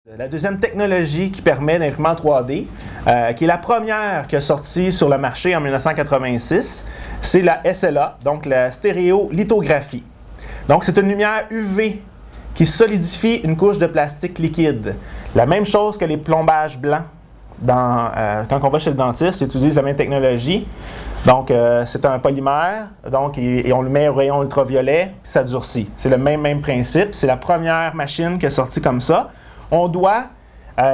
La deuxième technologie qui permet d'imprimante 3D, qui est la première qui a sorti sur le marché en 1986, c'est la SLA, donc la stéréolithographie. Donc c'est une lumière UV qui solidifie une couche de plastique liquide. La même chose que les plombages blancs. Quand on va chez le dentiste, ils utilisent la même technologie. Donc, c'est un polymère, donc, et on le met au rayon ultraviolet, puis ça durcit. C'est le même principe. C'est la première machine qui est sortie comme ça. On doit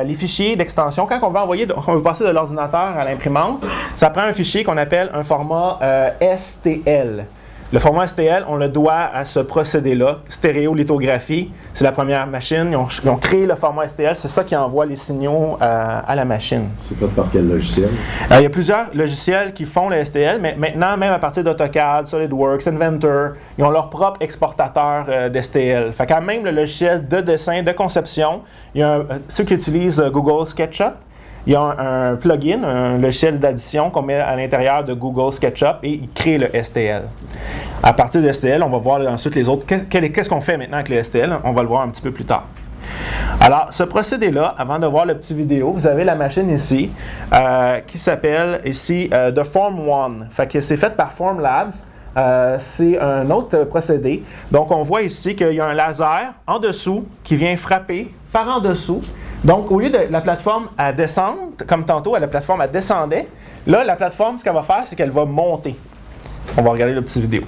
les fichiers d'extension. Quand on veut passer de l'ordinateur à l'imprimante, ça prend un fichier qu'on appelle un format STL. Le format STL, on le doit à ce procédé-là, stéréolithographie. C'est la première machine. Ils ont créé le format STL. C'est ça qui envoie les signaux à la machine. C'est fait par quel logiciel? Il y a plusieurs logiciels qui font le STL, mais maintenant, même à partir d'AutoCAD, SolidWorks, Inventor, ils ont leur propre exportateur d'STL. Fait quand même le logiciel de dessin, de conception, il y a ceux qui utilisent Google SketchUp, il y a un plugin, un logiciel d'addition qu'on met à l'intérieur de Google SketchUp et il crée le STL. À partir de STL, on va voir ensuite les autres. Qu'est-ce qu'on fait maintenant avec le STL? On va le voir un petit peu plus tard. Alors, ce procédé-là, avant de voir le petit vidéo, vous avez la machine ici qui s'appelle ici The Form One. Fait que c'est fait par Formlabs. C'est un autre procédé. Donc, on voit ici qu'il y a un laser en dessous qui vient frapper par en dessous. Donc, au lieu de la plateforme à descendre, comme tantôt, la plateforme elle descendait, là, la plateforme, ce qu'elle va faire, c'est qu'elle va monter. On va regarder la petite vidéo.